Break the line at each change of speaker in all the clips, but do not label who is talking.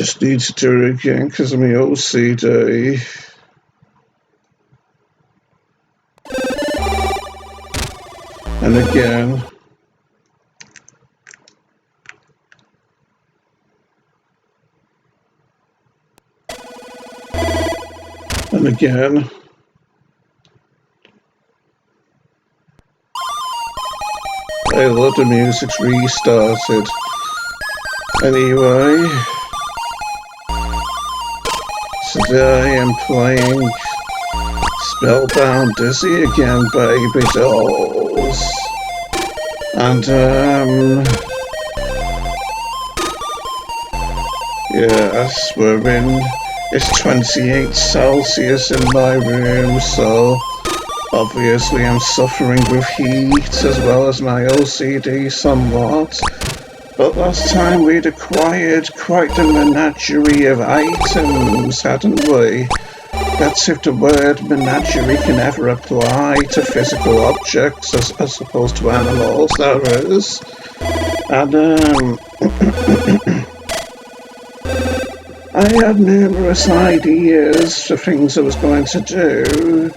just need to do it again because of my OCD. And again. And again. Hey, look, the music's restarted. Anyway, today I'm playing Spellbound Dizzy again, baby dolls. And, yes, it's 28 Celsius in my room, so obviously I'm suffering with heat as well as my OCD somewhat. But last time we'd acquired quite a menagerie of items, hadn't we? That's if the word menagerie can ever apply to physical objects as opposed to animals, that is. And, I had numerous ideas for things I was going to do,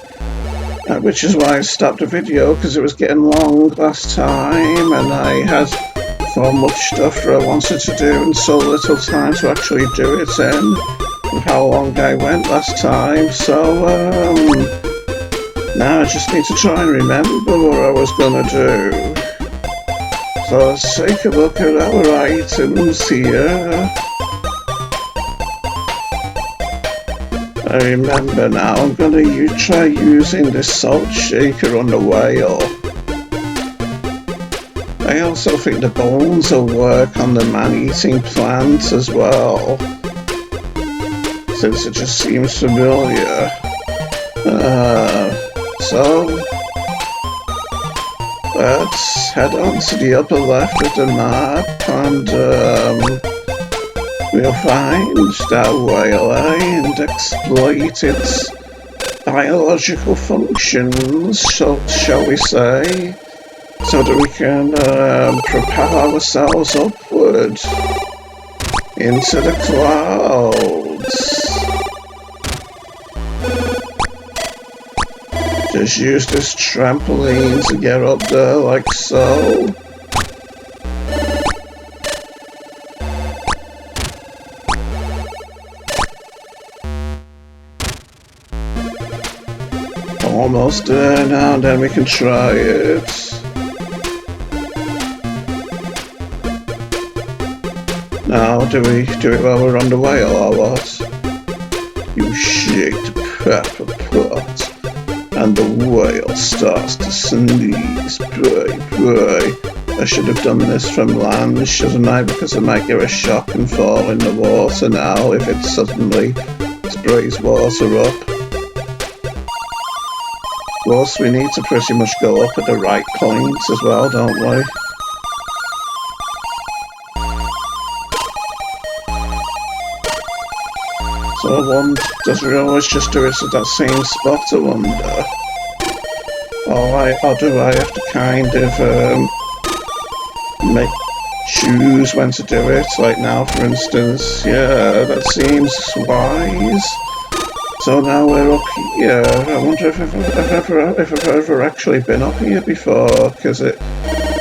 which is why I stopped the video, because it was getting long last time, and I had so much stuff that I wanted to do and so little time to actually do it in, with how long I went last time. So, now I just need to try and remember what I was going to do. So let's take a look at our items here. I remember now, I'm going to try using this salt shaker on the whale. I also think the bones will work on the man-eating plant as well, since it just seems familiar. So, let's head on to the upper left of the map and we'll find that whale and exploit its biological functions, shall we say, so that we can propel ourselves upward into the clouds. Just use this trampoline to get up there like so. Almost there now, then we can try it. Now, do we do it while we're on the whale or what? You shake the pepper pot, and the whale starts to sneeze. Pray. I should have done this from land, shouldn't I? Because I might get a shock and fall in the water now if it suddenly sprays water up. Of course, we need to pretty much go up at the right points as well, don't we? So one doesn't always just do it at that same spot, I wonder. Or do I have to kind of choose when to do it? Like now, for instance, yeah, that seems wise. So now we're up here. I wonder if I've ever actually been up here before, because it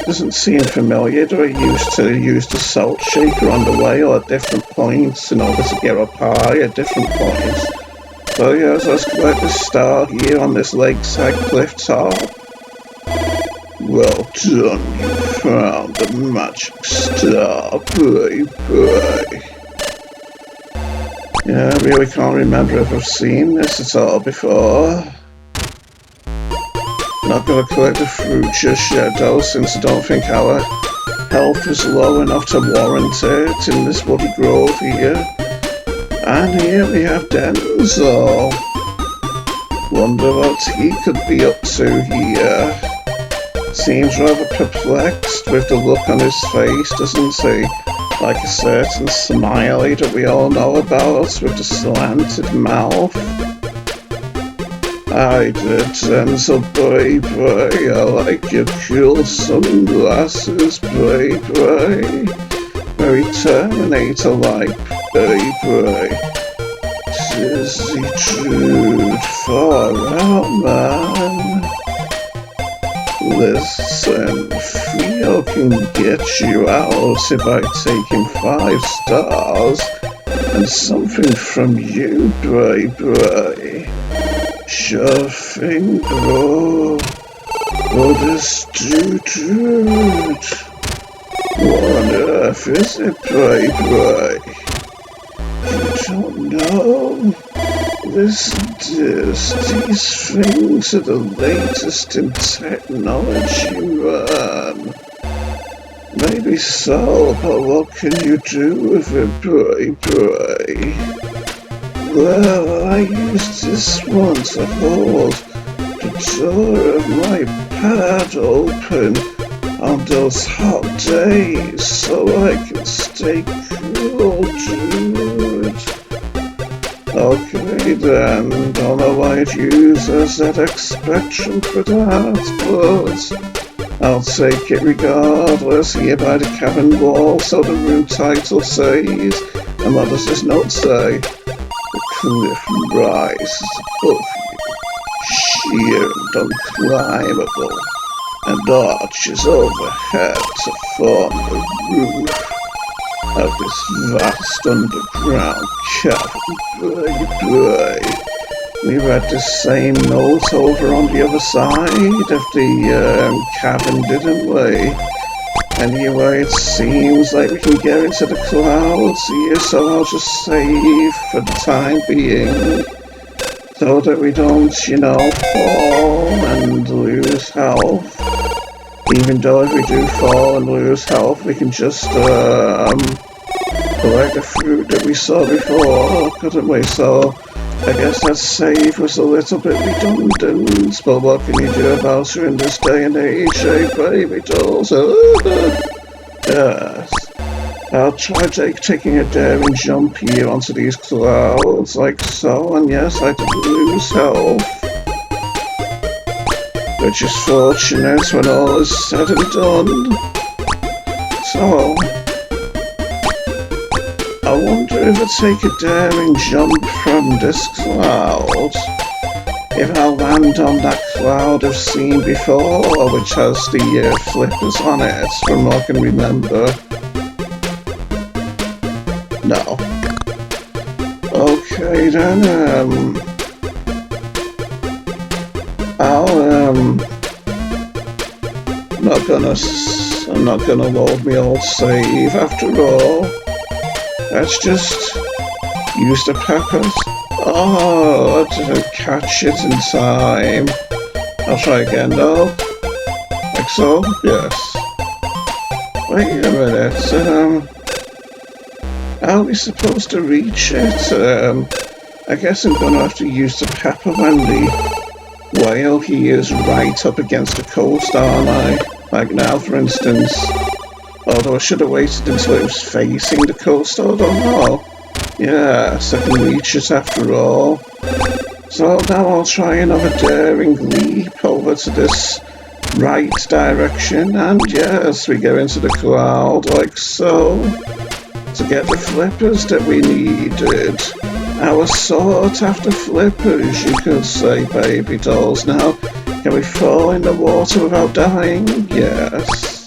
doesn't seem familiar. Do I used to use the salt shaker on the whale at different points in order to get up high at different points? So yeah, so let's go at the start here on this lakeside cliff top. Well done, you found the magic star, baby. Yeah, I really can't remember if I've seen this at all before. Not going to collect the fruit just yet though, since I don't think our health is low enough to warrant it in this woody grove here. And here we have Denzel. Wonder what he could be up to here. Seems rather perplexed with the look on his face, doesn't he? Like a certain smiley that we all know about with the slanted mouth. I did, Denzel, baby. I like your cool sunglasses, baby. very Terminator-like, baby. Dizzy Dude, far out, man. Listen, Theo can get you out by taking 5 stars and something from you, baby. Sure thing, bro. Oh, this dude. What on earth is it, baby? You don't know? These things are the latest in technology, man. Maybe so, but what can you do with it, baby? Well, I used this one to hold the door of my pad open on those hot days so I can stay cool, dude. Okay then, don't know why it uses ZX Spectrum for that, but I'll take it regardless. Here by the cabin wall, so the room title says. And what does this note say? The cliff rises above you, sheer and unclimbable, and arches overhead to form the roof of this vast underground cavern, baby. We read the same note over on the other side of the cabin, didn't we? Anyway, it seems like we can get into the clouds here, so I'll just save for the time being, so that we don't, fall and lose health. Even though if we do fall and lose health, we can just collect the fruit that we saw before, couldn't we? So I guess that save was a little bit redundant, but what can you do about it in this day and age, baby dolls? Yes. I'll try taking a daring jump here onto these clouds, like so, and yes, I did lose health. Which is fortunate when all is said and done. So, I wonder if I take a daring jump from this cloud, if I'll land on that cloud I've seen before, which has the flippers on it, from what I can remember. No. Okay then, I'm not gonna load me old save after all. Let's just use the peppers. Oh, I didn't catch it in time. I'll try again though. Like so? Yes. Wait a minute, how are we supposed to reach it? I guess I'm gonna have to use the pepper when the whale he is right up against the coast, aren't I? Like now, for instance. Although I should have waited until it was facing the coast, I don't know. Yes, I can reach it after all. So now I'll try another daring leap over to this right direction, and yes, we go into the cloud like so, to get the flippers that we needed. Our sought after flippers, you could say, baby dolls. Now, can we fall in the water without dying? Yes.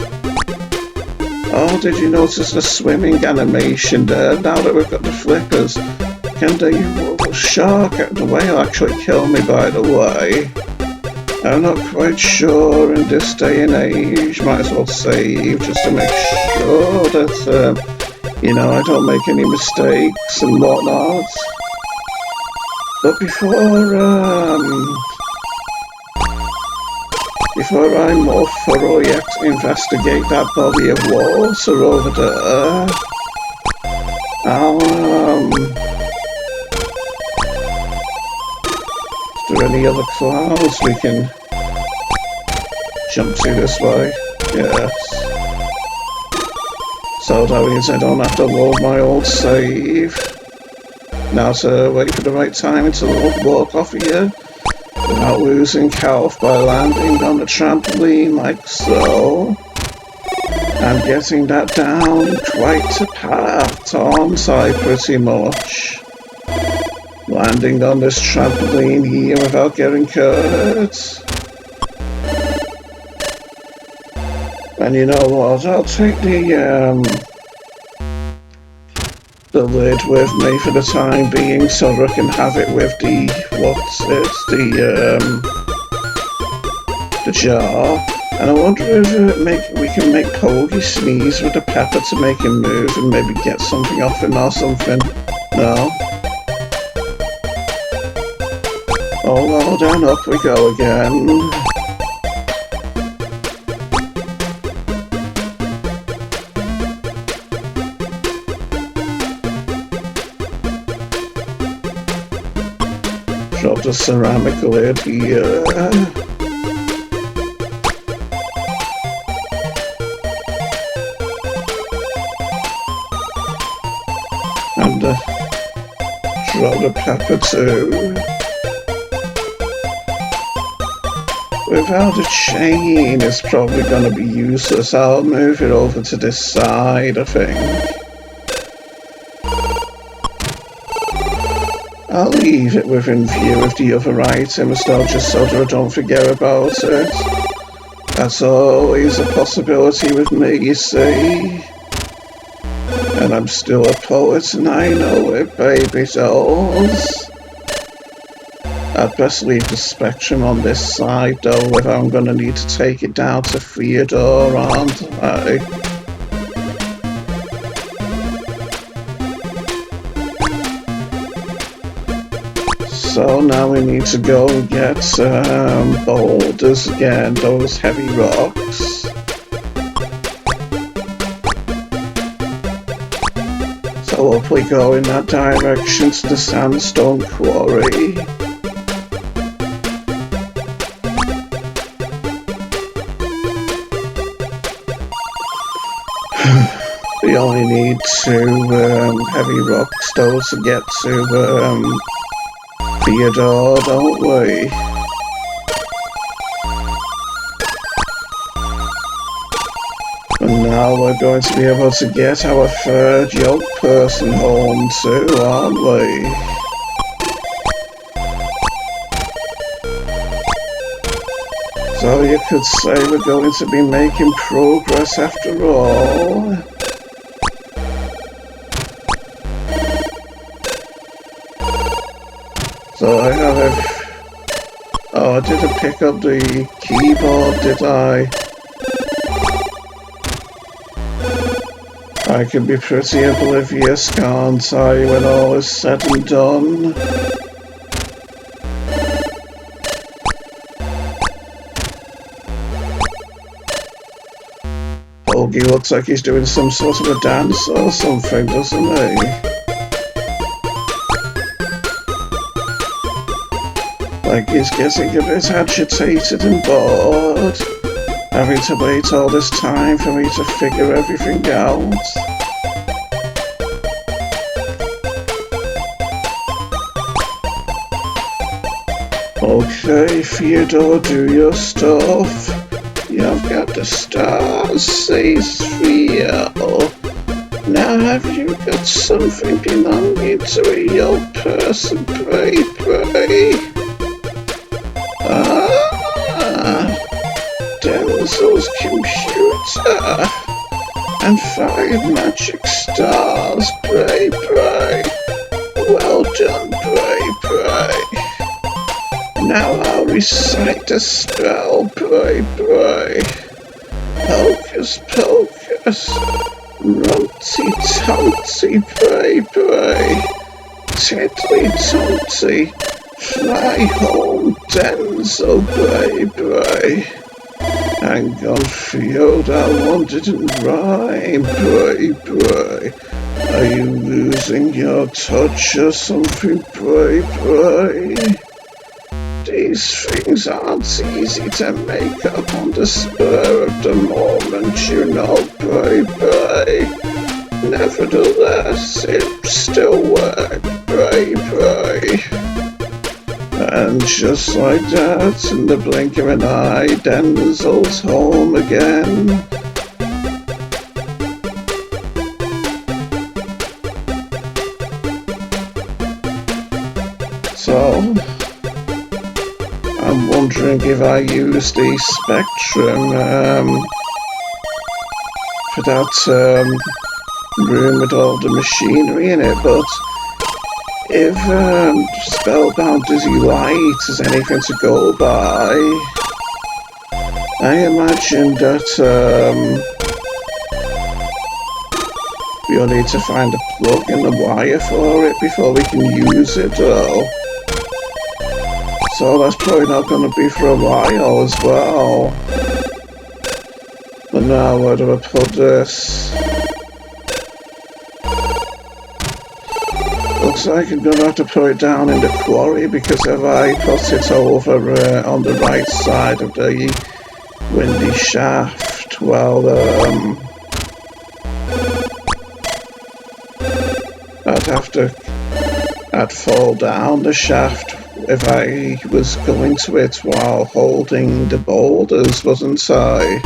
Oh, did you notice the swimming animation there? Now that we've got the flippers, can the shark, the whale, actually kill me, by the way? I'm not quite sure in this day and age. Might as well save just to make sure that, I don't make any mistakes and whatnot. But before I more thoroughly investigate that body of water over there, is there any other clouds we can jump to this way? Yes. So that means I don't have to load my old save. Now to wait for the right time to walk off here without losing health by landing on the trampoline like so. I'm getting that down quite to pat, aren't I, pretty much? Landing on this trampoline here without getting hurt. And you know what, I'll take the lid with me for the time being so I can have it with the, the jar. And I wonder if we can make Poggy sneeze with the pepper to make him move and maybe get something off him or something. No? Oh Lord, and up we go again. Drop the ceramic lid here. And drop the pepper too. Without a chain, it's probably going to be useless. I'll move it over to this side, I think. I'll leave it within view of the other items though, just so that I don't forget about it. That's always a possibility with me, you see. And I'm still a poet and I know it, baby dolls. I'd best leave the spectrum on this side though, if I'm gonna need to take it down to Theodore, aren't I? So now we need to go and get boulders again, those heavy rocks. So up we go in that direction to the sandstone quarry. We only need 2 heavy rocks though to get to Theodore, don't we? And now we're going to be able to get our 3rd yoke person home too, aren't we? So you could say we're going to be making progress after all. So I have oh, I didn't pick up the keyboard, did I? I can be pretty oblivious, can't I, when all is said and done? Ogie looks like he's doing some sort of a dance or something, doesn't he? Like he's getting a bit agitated and bored, having to wait all this time for me to figure everything out. Okay, Theodore, do your stuff. You've got the stars, says Theo. Now have you got something belonging to a yoke person, pray, pray? Denzel's computer and 5 magic stars, pray, pray. Well done, pray, pray. Now I'll recite a spell, pray, pray. Hocus pocus, runty tonty, pray, pray. Tiddly tonty, fly home, Denzel, pray, pray. Hang on, Theo, that one didn't rhyme, pray, pray. Are you losing your touch or something, pray, pray? These things aren't easy to make up on the spur of the moment, you know, pray, pray. Nevertheless, it still worked, pray, pray. And just like that, in the blink of an eye, Denzel's home again. if I use the Spectrum for that room with all the machinery in it, but if Spellbound Dizzy Light is anything to go by, I imagine that we'll need to find a plug in the wire for it before we can use it though. So that's probably not going to be for a while as well. But now where do I put this? Looks like I'm going to have to put it down in the quarry, because if I put it over on the right side of the windy shaft, well, I'd fall down the shaft if I was going to it while holding the boulders, wasn't I?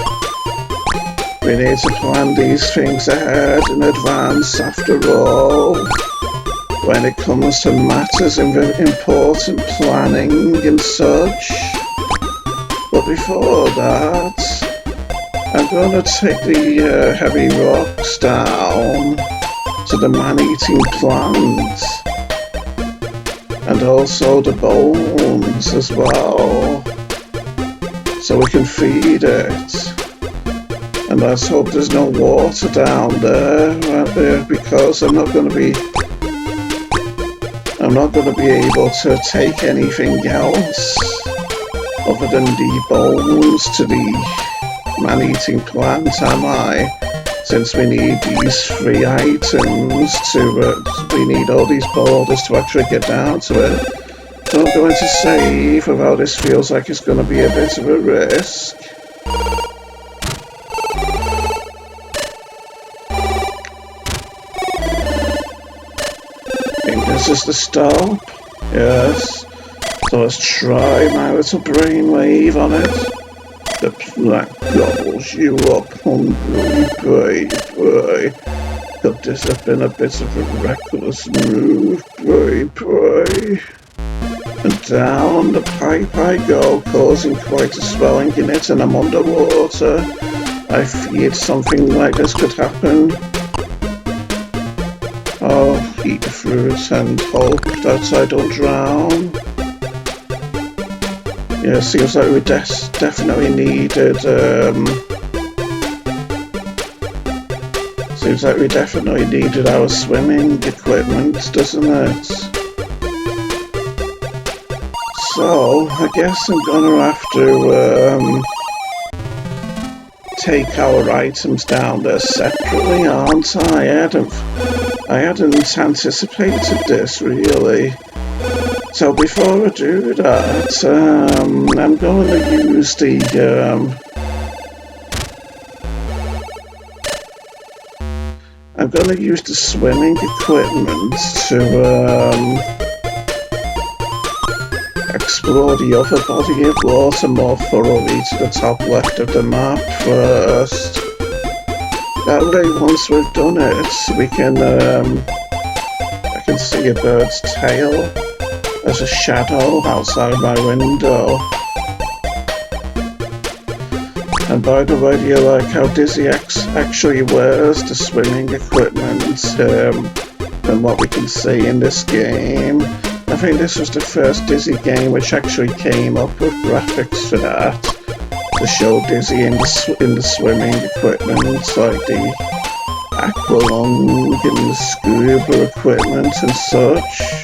We need to plan these things ahead in advance after all, when it comes to matters of important planning and such. But before that, I'm going to take the heavy rocks down to the man-eating plant, and also the bones as well, so we can feed it. And let's hope there's no water down there, because I'm not going to be able to take anything else other than the bones to the man-eating plant, am I? Since we need these 3 items we need all these boulders to actually get down to it. So I'm going to save, although this feels like it's going to be a bit of a risk. I think this is the stop. Yes. So let's try my little brainwave on it. The plant gobbles you up, hungry baby. Could this have been a bit of a reckless move, baby? And down the pipe I go, causing quite a swelling in it, and I'm underwater. I feared something like this could happen. I'll eat the fruits and hope that I don't drown. Yeah, seems like we definitely needed, seems like we definitely needed our swimming equipment, doesn't it? So, I guess I'm gonna have to, take our items down there separately, aren't I? I hadn't anticipated this, really. So before I do that, I'm going to use the swimming equipment to explore the other body of water more thoroughly to the top left of the map first. That way, once we've done it, we can I can see a bird's tail as a shadow outside my window. And by the way, do you like how Dizzy actually wears the swimming equipment than what we can see in this game? I think this was the first Dizzy game which actually came up with graphics for that, to show Dizzy in the swimming equipment, like the aqualung and the scuba equipment and such.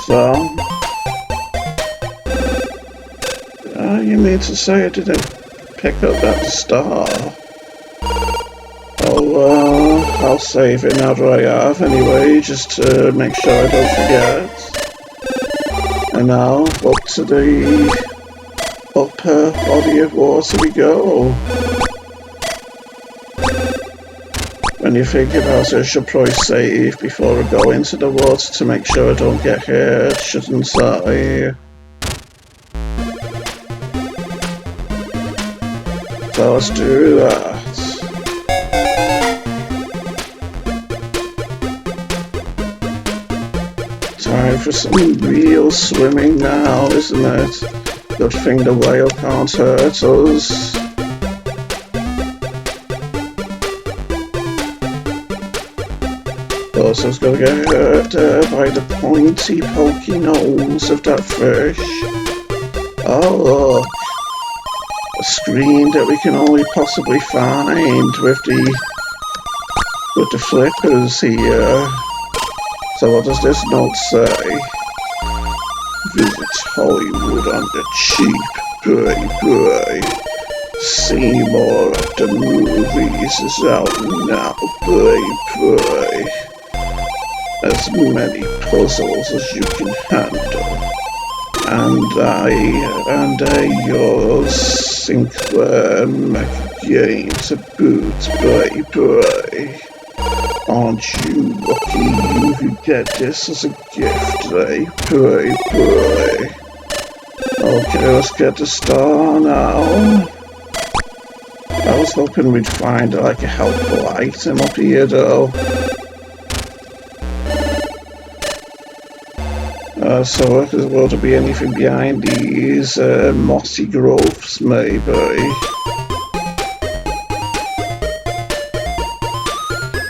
So, you mean to say I didn't pick up that star? I'll save it now that I have anyway, just to make sure I don't forget. And now, up to the upper body of water we go. When you think about it, I should probably save before I go into the water to make sure I don't get hurt, shouldn't I? So let's do that. Time for some real swimming now, isn't it? Good thing the whale can't hurt us. Also, it's gonna get hurt by the pointy, pokey nose of that fish. Oh, look. A screen that we can only possibly find with the flippers here. So what does this note say? Visit Hollywood on the cheap, boy. See more at the movies is out now, boy. As many puzzles as you can handle. And yours, Sinclair McGain to boot, boy. Aren't you lucky you get this as a gift, boy. Okay, let's get the star now. I was hoping we'd find like a helpful item up here though. So will there be anything behind these mossy growths, maybe?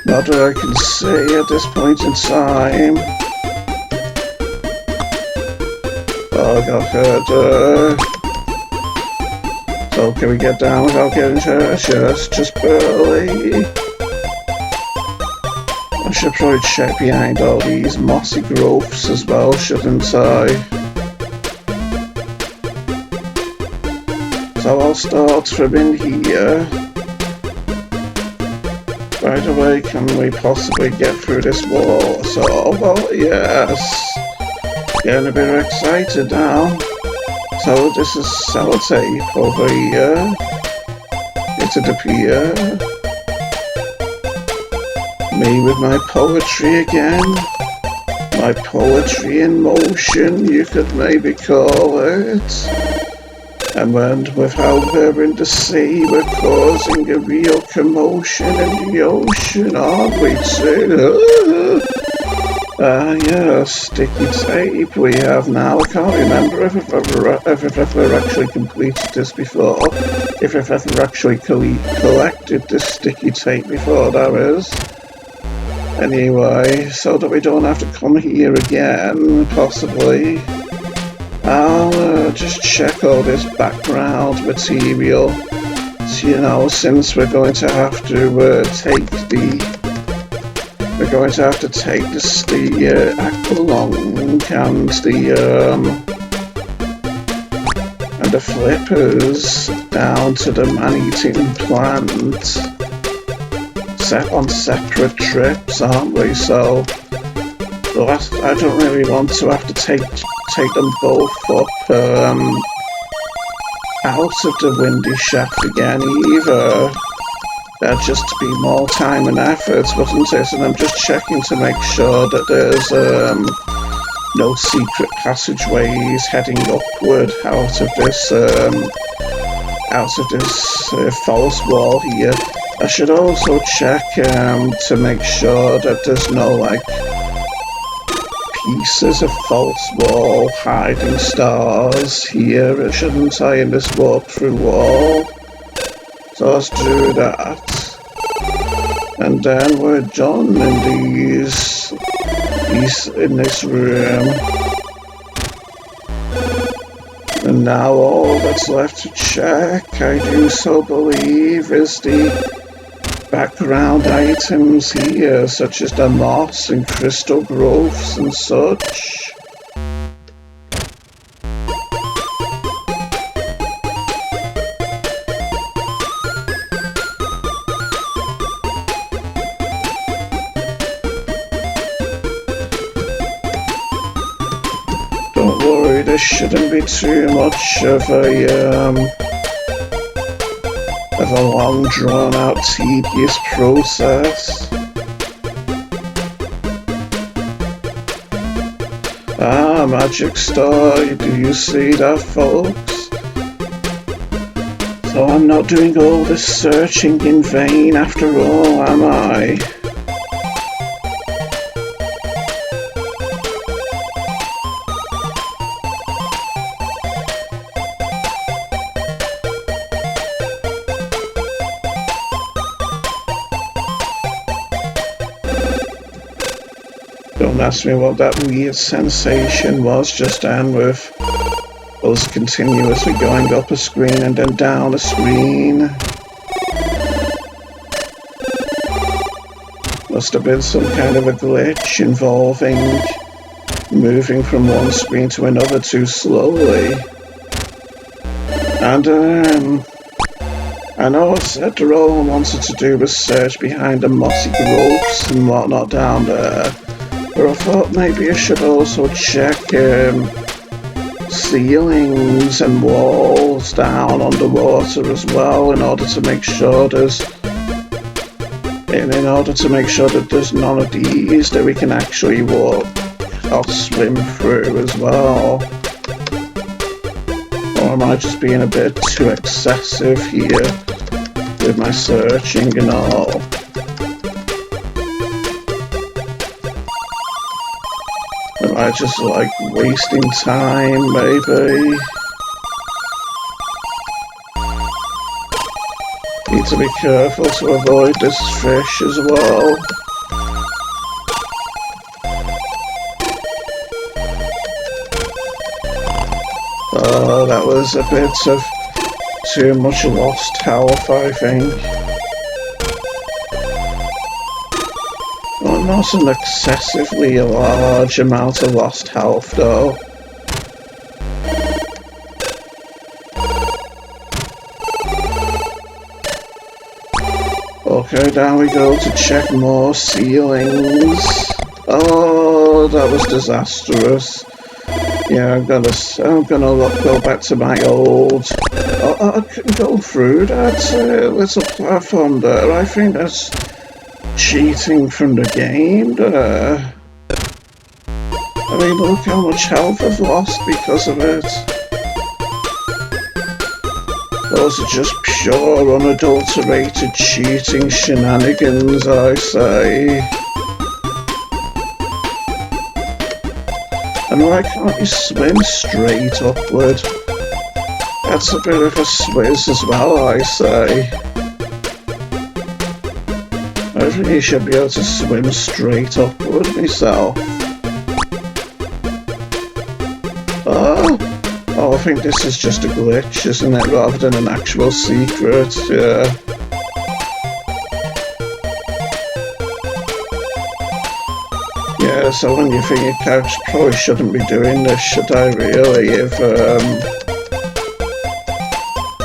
Not that I can see at this point in time. Oh, I got hurt. So can we get down without getting hurt? Just barely. I should probably check behind all these mossy growths as well, shouldn't I? So I'll start from in here. By the way, can we possibly get through this wall? So, well, yes. Getting a bit excited now. So this is sellotape over here. It'd appear. Me with my poetry again. My poetry in motion, you could maybe call it. And without her in the sea, we're causing a real commotion in the ocean, aren't we too? Yeah, sticky tape we have now. I can't remember if I've ever actually completed this before. If I've ever actually collected this sticky tape before, that is. Anyway, so that we don't have to come here again, possibly. I'll just check all this background material. So, you know, since we're going to have to take the aqualung and the flippers down to the man-eating plant. Set on separate trips, aren't we? So I don't really want to have to take them both up out of the windy shaft again either. That'd just be more time and effort, wouldn't it? And I'm just checking to make sure that there's no secret passageways heading upward out of this false wall here. I should also check to make sure that there's no like pieces of false wall hiding stars here, shouldn't I, in this walkthrough wall? So let's do that. And then we're done in in this room. And now all that's left to check, I do so believe, is the background items here, such as the moss and crystal growths and such. Don't worry, this shouldn't be too much of a long drawn-out, tedious process. Ah, magic star, do you see that, folks? So I'm not doing all this searching in vain after all, am I? Don't ask me what that weird sensation was just then with us continuously going up a screen and then down a screen. Must have been some kind of a glitch involving moving from one screen to another too slowly. And I know I said all I wanted to do was search behind the mossy growths and whatnot down there, but I thought maybe I should also check ceilings and walls down underwater as well, in order to make sure there's none of these that we can actually walk or swim through as well. Or am I just being a bit too excessive here with my searching and all? Am I just like wasting time, maybe? Need to be careful to avoid this fish as well. Oh, that was a bit of too much lost health, I think. Well, not an excessively large amount of lost health, though. Okay, down we go to check more ceilings. Oh, that was disastrous. Yeah, I'm gonna go back to my old. I couldn't go through that little platform there. I think that's cheating from the game there. I mean, look how much health I've lost because of it. Those are just pure, unadulterated cheating shenanigans, I say. And why can't you swim straight upward? That's a bit of a swizz as well, I say. I think you should be able to swim straight upward myself. Oh, I think this is just a glitch, isn't it, rather than an actual secret, yeah. Yeah, so when you think your character probably shouldn't be doing this, should I really,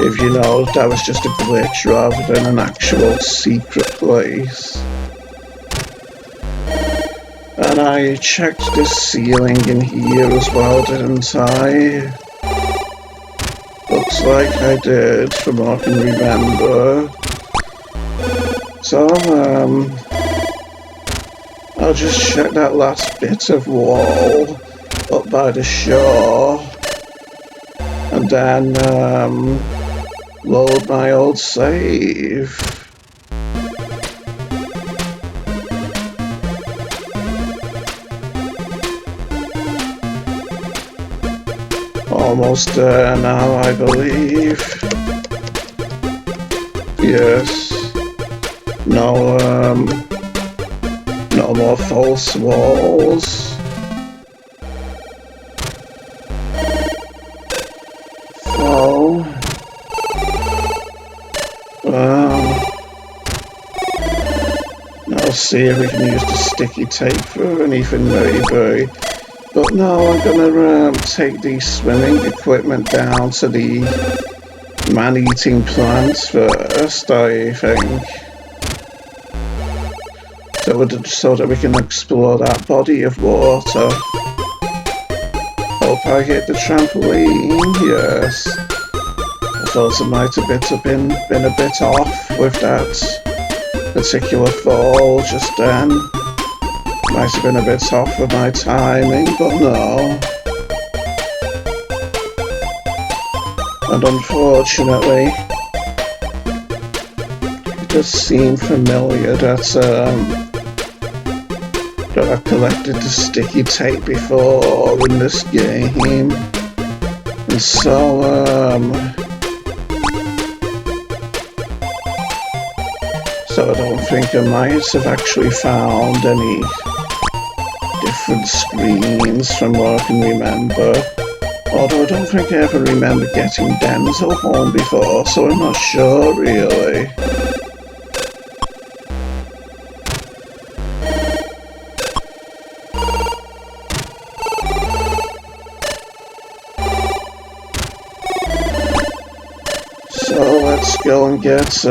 if you know that was just a glitch rather than an actual secret place. And I checked this ceiling in here as well, didn't I? Looks like I did, from what I can remember. So, I'll just check that last bit of wall up by the shore. And then, load my old save. Almost there now, I believe. Yes. No more false walls. Oh. Now see if we can use the sticky tape for anything, maybe. But no, I'm gonna take the swimming equipment down to the man-eating plants first, I think. So that we can explore that body of water. Hope I hit the trampoline, yes. I thought I might have been a bit off with that particular fall just then. Might have been a bit off with my timing, but no. And unfortunately, it does seem familiar that I've collected the sticky tape before in this game. And so, I don't think I might have actually found any different screens from what I can remember. Although I don't think I ever remember getting dental home before, so I'm not sure really. So let's go and get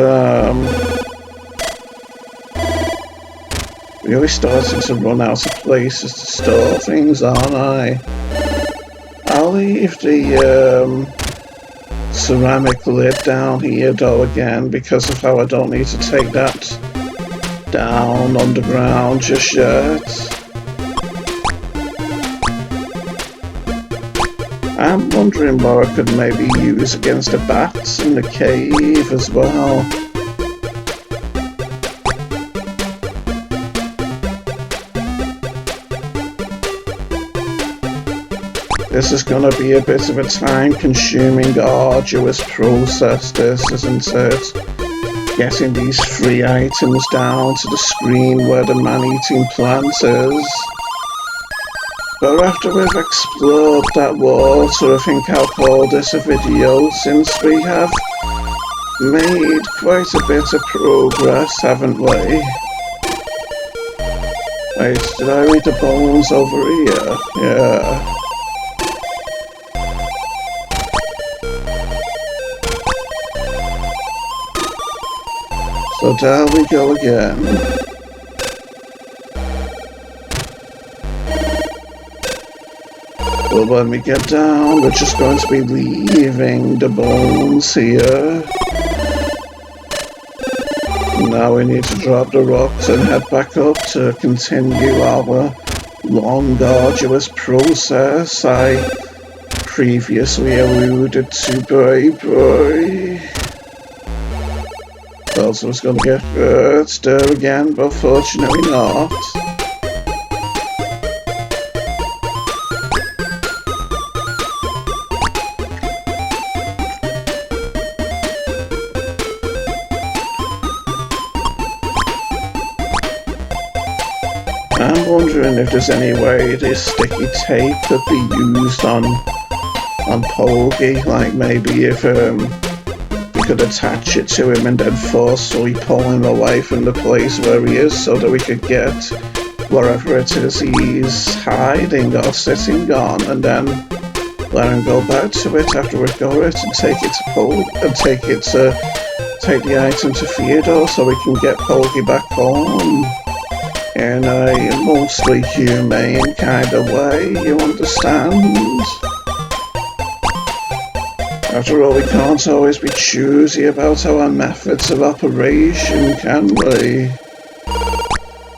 really starting to run out of places to store things, aren't I? I'll leave the ceramic lid down here though again because of how I don't need to take that down underground just yet. I'm wondering what I could maybe use against the bats in the cave as well. This is going to be a bit of a time-consuming, arduous process, this, isn't it? Getting these free items down to the screen where the man-eating plant is. But after we've explored that water, I think I'll call this a video, since we have made quite a bit of progress, haven't we? Wait, did I read the bones over here? Yeah. So there we go again. But when we get down, we're just going to be leaving the bones here. Now we need to drop the rocks and head back up to continue our long, arduous process I previously alluded to, baby. Also, I was going to get hurt there again, but fortunately not. I'm wondering if there's any way this sticky tape could be used on Poggy, like maybe if we could attach it to him and then forcefully pull him away from the place where he is so that we could get wherever it is he's hiding or sitting on, and then let him go back to it after we've got it and take it to take the item to Theodore so we can get Poggy back home in a mostly humane kind of way, you understand? After all, we can't always be choosy about our methods of operation, can we?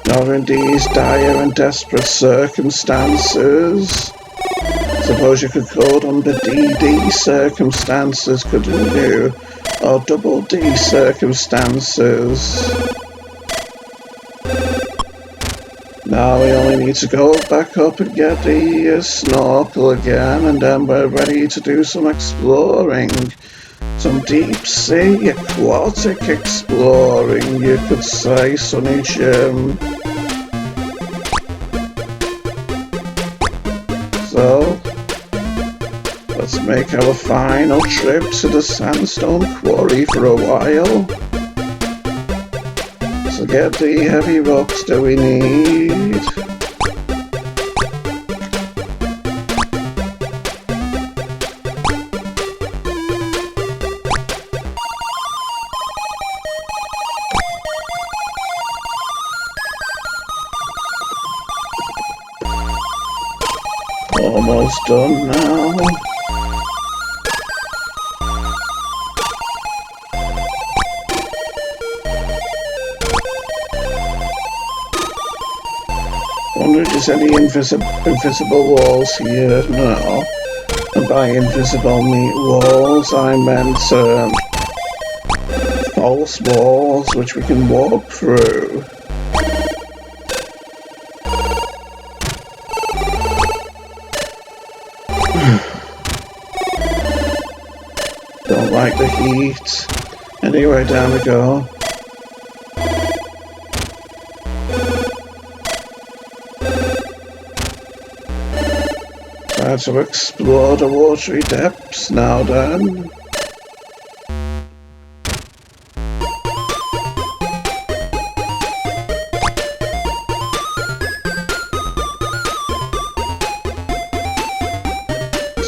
Not in these dire and desperate circumstances. Suppose you could call them the DD circumstances, couldn't you? Or double D circumstances. Now we only need to go back up and get the snorkel again, and then we're ready to do some exploring. Some deep sea aquatic exploring, you could say, Sonny Jim. So, let's make our final trip to the sandstone quarry for a while. So get the heavy rocks that we need. Almost done now. Wonder if there's any invisible walls here. No. And by invisible walls, I meant false walls which we can walk through. Don't like the heat. Anyway, down we go. Time to explore the watery depths now then.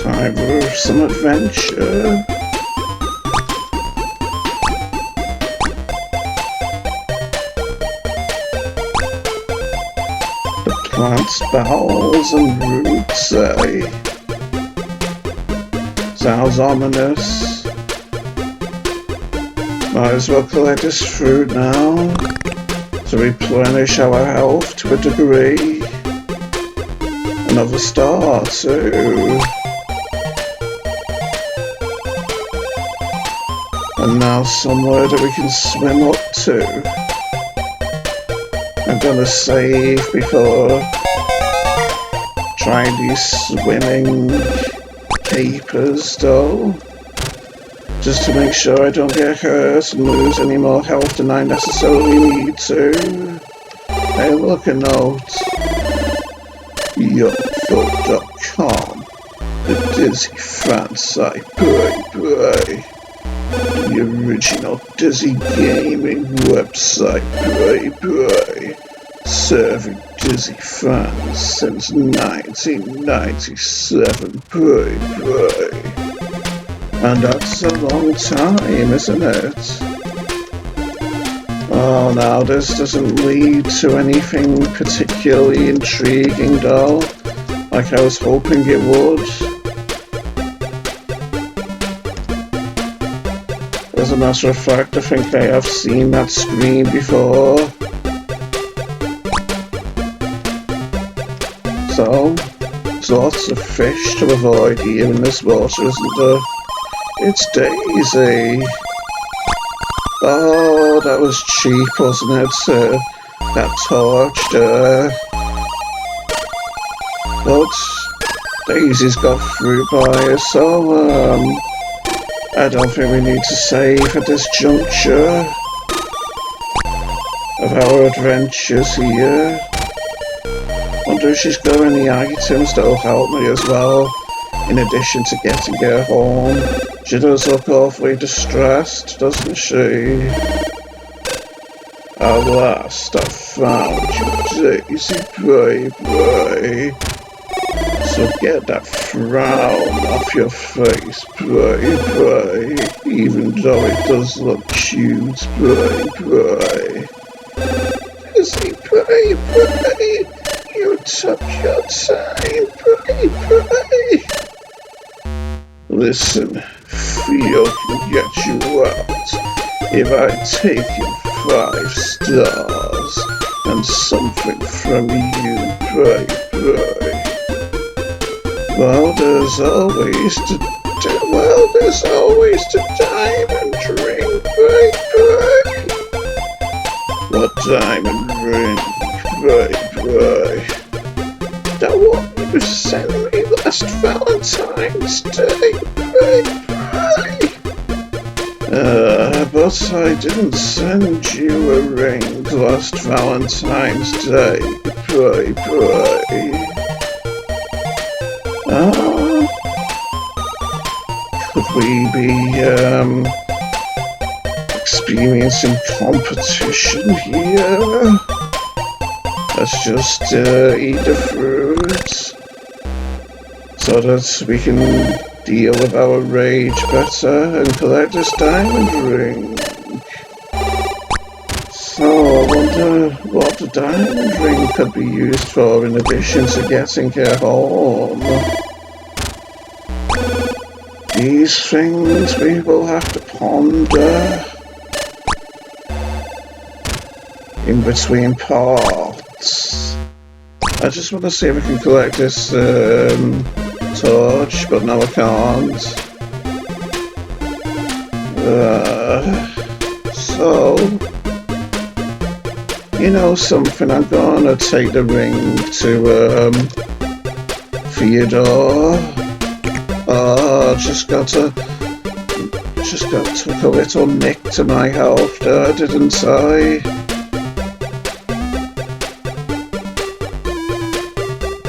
Time for some adventure. Plants, bowels and roots, eh? Sounds ominous. Might as well collect this fruit now to replenish our health to a degree. Another star too. And now somewhere that we can swim up to. I'm gonna save before trying these swimming capers though, just to make sure I don't get hurt and lose any more health than I necessarily need to. Hey, look a note. Youtube.com, the Dizzy fan site, pray. The original Dizzy gaming website, pray. Serving Dizzy fans since 1997, pray. And that's a long time, isn't it? Oh, now this doesn't lead to anything particularly intriguing though, like I was hoping it would. As a matter of fact, I think I have seen that screen before. So, there's lots of fish to avoid here in this water, isn't there? It's Daisy. Oh, that was cheap, wasn't it? That torch there. But Daisy's got fruit by her, so I don't think we need to save at this juncture of our adventures here. Wonder if she's got any items that'll help me as well, in addition to getting her home. She does look awfully distressed, doesn't she? At last I found you, Daisy, pray. So get that frown off your face, pray. Even though it does look cute, pray. Dizzy, pray. You took your time, pray. Listen, Theo can get you out if I take him 5 stars and something from you, pray. Well, there's always to diamond ring, pray. What diamond ring, pray. That one you sent me last Valentine's Day, pray. But I didn't send you a ring last Valentine's Day, pray. Could we be, experiencing competition here? Let's just eat the fruit so that we can deal with our rage better and collect this diamond ring. So I wonder what the diamond ring could be used for in addition to getting her home. These things we will have to ponder in between parts. I just want to see if I can collect this torch, but no I can't. So, you know something, I'm gonna take the ring to Theodore. Just took a little nick to my health there, didn't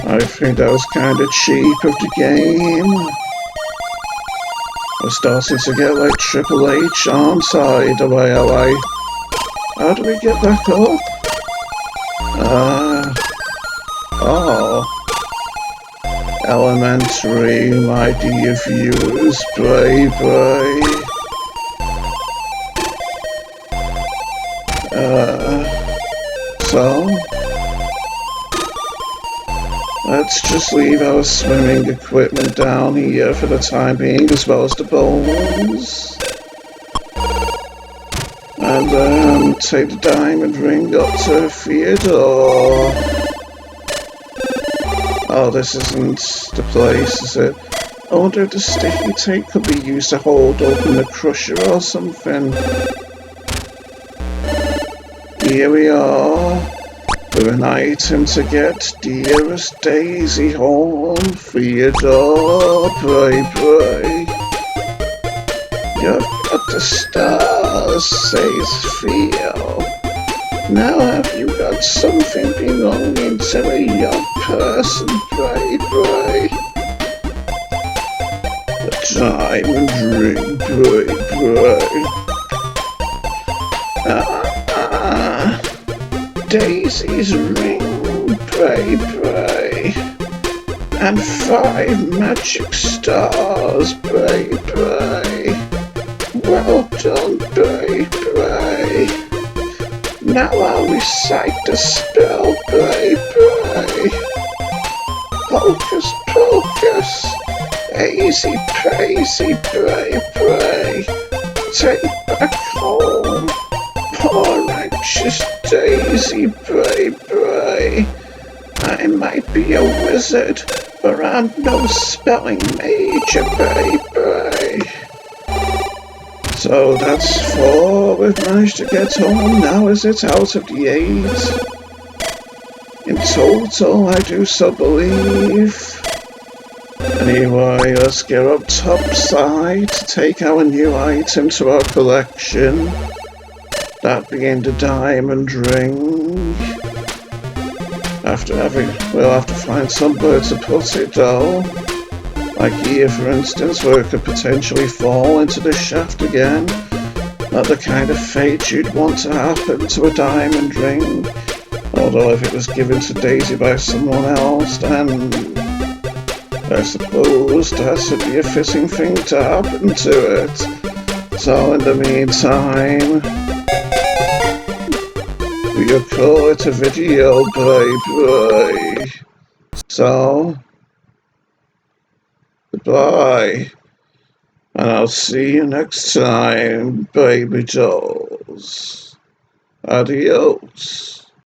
I think that was kind of cheap of the game. We're starting to get like Triple H, aren't I? The way I like. How do we get back up? Oh. Elementary, my dear viewers, bye bye. So let's just leave our swimming equipment down here for the time being, as well as the bones. And take the diamond ring up to Theodore. Oh, this isn't the place, is it? I wonder if the sticky tape could be used to hold open the crusher or something. Here we are, with an item to get. Dearest Daisy home, Theodore, bye-bye. You've got the stars, says Theo. Now have you got something belonging to a young person, bye-bye. The diamond ring, bye-bye. Daisy's ring, bye-bye. And 5 magic stars, bye-bye. Well done, bye-bye. Now I'll recite the spell, bye-bye. Hocus pocus, easy paisy, bye-bye. Take back home, poor anxious Daisy, bye-bye. I might be a wizard, but I'm no spelling major, bye-bye. So that's 4 we've managed to get home now, is it, out of the 8? In total, I do so believe. Anyway, let's get up topside to take our new item to our collection. That being the diamond ring. We'll have to find somewhere to put it though. Like here, for instance, where it could potentially fall into the shaft again. Not the kind of fate you'd want to happen to a diamond ring. Although if it was given to Daisy by someone else, then I suppose that would be a fitting thing to happen to it. So in the meantime, we'll call it a video, bye-bye. So, goodbye, and I'll see you next time, baby dolls. Adios.